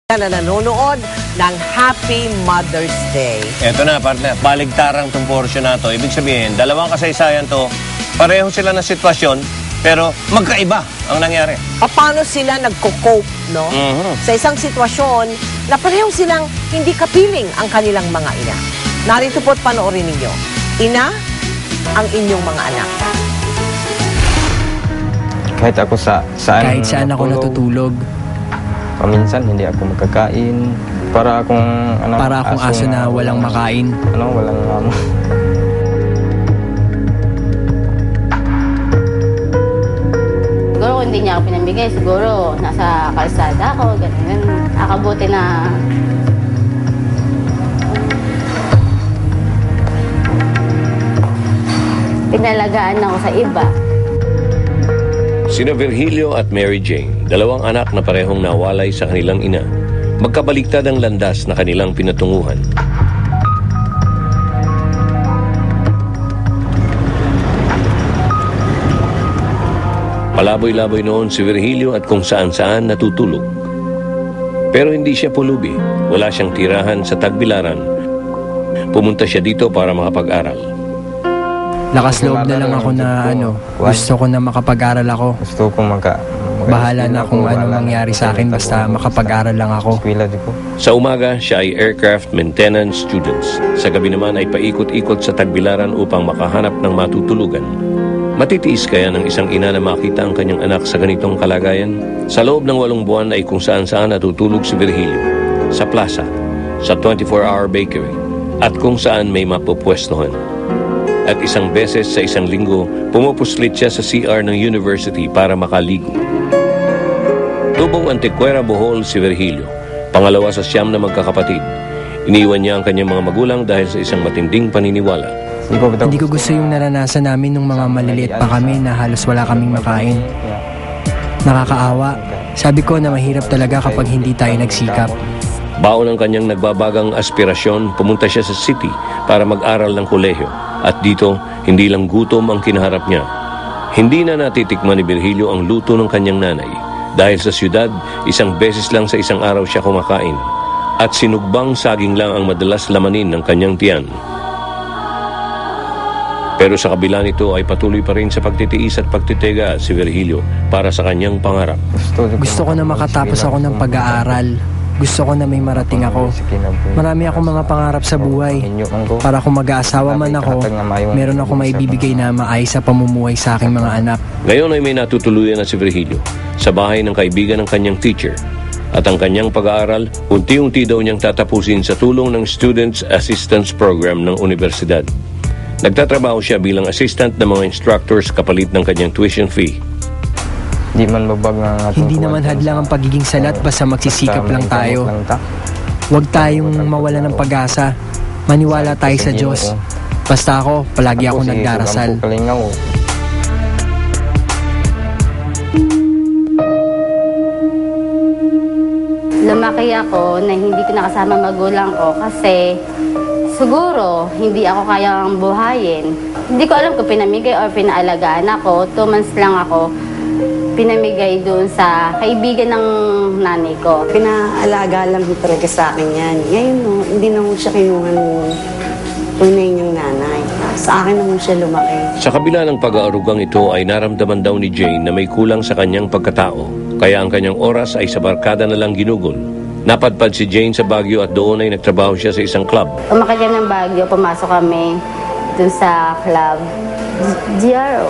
Na nanonood ng Happy Mother's Day. Eto na, partner. Baligtarang tong portion na to. Ibig sabihin, dalawang kasaysayan to, pareho sila ng sitwasyon, pero magkaiba ang nangyari. Paano sila nagko-cope, no? Sa isang sitwasyon na pareho silang hindi kapiling ang kanilang mga ina. Narito po't panoorin ninyo. Ina, ang inyong mga anak. Kahit ako Kahit saan ako natutulog. Paminsan hindi ako magkakain. Para akong aso na walang makain. Walang mama. Siguro kung hindi niya ako pinamigay, siguro nasa kalsada ako, ganun. Nakabuti na pinalagaan ako sa iba. Sina Virgilio at Mary Jane, dalawang anak na parehong nawalay sa kanilang ina, magkabaliktad ang landas na kanilang pinatunguhan. Palaboy-laboy noon si Virgilio at kung saan-saan natutulog. Pero hindi siya pulubi, wala siyang tirahan sa Tagbilaran. Pumunta siya dito para makapag-aral. Lakas loob na lang ako na gusto ko na makapag-aral ako. Gusto ko Bahala na kung ano mangyari sa akin basta makapag-aral lang ako. Sa umaga, siya ay aircraft maintenance students. Sa gabi naman ay paikot-ikot sa Tagbilaran upang makahanap ng matutulugan. Matitiis kaya ng isang ina na makita ang kanyang anak sa ganitong kalagayan? Sa loob ng 8 buwan ay kung saan-saan natutulog si Virgilio. Sa plaza, sa 24-hour bakery, at kung saan may mapupwestuhan. At isang beses sa isang linggo, pumupuslit siya sa CR ng university para makaligo. Tubong Antequera, Bohol si Virgilio, pangalawa sa 9 na magkakapatid. Iniwan niya ang kanyang mga magulang dahil sa isang matinding paniniwala. Hindi ko gusto yung naranasan namin nung mga maliliit pa kami na halos wala kaming makain. Nakakaawa. Sabi ko na mahirap talaga kapag hindi tayo nagsikap. Baon ang kanyang nagbabagang aspirasyon, pumunta siya sa city para mag-aral ng kolehiyo. At dito, hindi lang gutom ang kinaharap niya. Hindi na natitikman ni Virgilio ang luto ng kanyang nanay. Dahil sa siyudad, isang beses lang sa isang araw siya kumakain. At sinugbang saging lang ang madalas lamanin ng kanyang tiyan. Pero sa kabila nito ay patuloy pa rin sa pagtitiis at pagtitega si Virgilio para sa kanyang pangarap. Gusto ko na makatapos ako ng pag-aaral. Gusto ko na may marating ako. Marami akong mga pangarap sa buhay. Para kung mag-aasawa man ako, meron ako maibibigay na maayos sa pamumuhay sa aking mga anak. Ngayon ay may natutuluyan na si Virgilio sa bahay ng kaibigan ng kanyang teacher. At ang kanyang pag-aaral, unti-unti daw niyang tatapusin sa tulong ng Students Assistance Program ng Universidad. Nagtatrabaho siya bilang assistant ng mga instructors kapalit ng kanyang tuition fee. Hindi naman hadlang ang pagiging salat basta magsisikap lang tayo. Huwag tayong mawala ng pag-asa. Maniwala tayo sa Diyos. Basta ako, palagi ako nagdarasal. Lumaki ako na hindi ko nakasama magulang ko kasi siguro hindi ako kayang buhayin. Hindi ko alam kung pinamigay or pinaalagaan ako. 2 months lang ako pinamigay doon sa kaibigan ng nanay ko. Pinaalaga lang talaga sa akin yan. Ngayon, hindi na mo siya kinuha ng tunay niyang nanay. Sa akin na mo siya lumaki. Sa kabila ng pag-aarugang ito ay naramdaman daw ni Jane na may kulang sa kanyang pagkatao. Kaya ang kanyang oras ay sa barkada na lang ginugol. Napadpad si Jane sa Baguio at doon ay nagtrabaho siya sa isang club. Umakyat ng Baguio, pumasok kami doon sa club. GRO.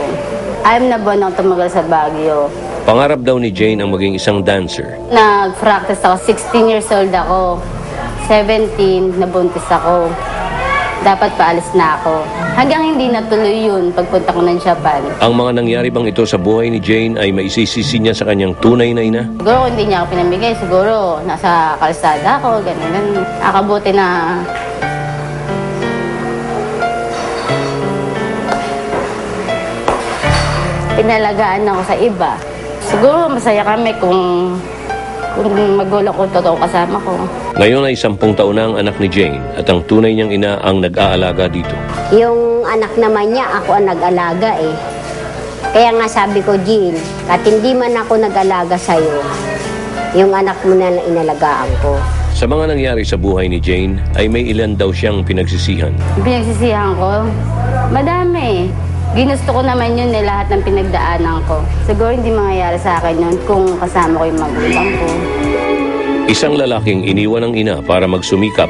I'm na buwan nang tumagal sa Baguio. Pangarap daw ni Jane ang maging isang dancer. Nag-practice ako. 16 years old ako. 17, nabuntis ako. Dapat paalis na ako. Hanggang hindi natuloy yun pagpunta ko ng Japan. Ang mga nangyari bang ito sa buhay ni Jane ay maisisisi niya sa kanyang tunay na ina? Siguro kung hindi niya ako pinamigay, siguro nasa kalsada ako, ganun. Akabuti na pinalagaan ako sa iba. Siguro masaya kami kung magulang ko totoo kasama ko. Ngayon ay 10 taon na ang anak ni Jane at ang tunay niyang ina ang nag-aalaga dito. Yung anak naman niya, ako ang nag-alaga eh. Kaya nga sabi ko, Jill, at hindi man ako nag-alaga sa'yo, Yung anak mo na inalagaan ko. Sa mga nangyari sa buhay ni Jane ay may ilan daw siyang pinagsisihan. Pinagsisihan ko, madami. Ginusto ko naman yun lahat ng pinagdaanan ko. Siguro hindi mangyayari sa akin yun kung kasama ko yung magulang ko. Isang lalaking iniwan ng ina para magsumikap.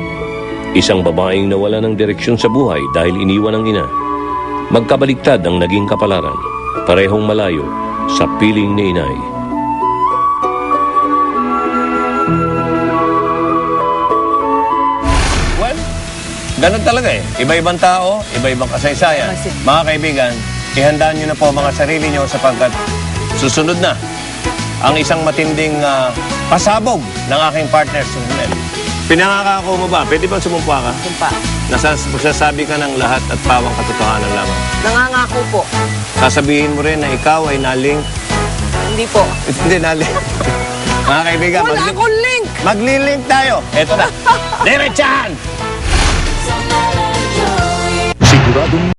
Isang babaeng nawala ng direksyon sa buhay dahil iniwan ng ina. Magkabaliktad ang naging kapalaran. Parehong malayo sa piling ni inay. Well, ganun talaga eh. Iba-ibang tao, iba-ibang kasaysayan. Mga kaibigan, ihandaan nyo na po mga sarili nyo sapagkat susunod na ang isang matinding pasabog ng aking partner, Sunel. Pinangako mo ba? Pwede bang sumumpa ka? Sumpa. Magsasabi ka ng lahat at pawang katotohanan lamang. Nangangako po. Sasabihin mo rin na ikaw ay naling... Hindi po. Hindi, naling... Mga kaibigan, Wala akong link! magli-link tayo. Eto na. Diretsahan! Siguradong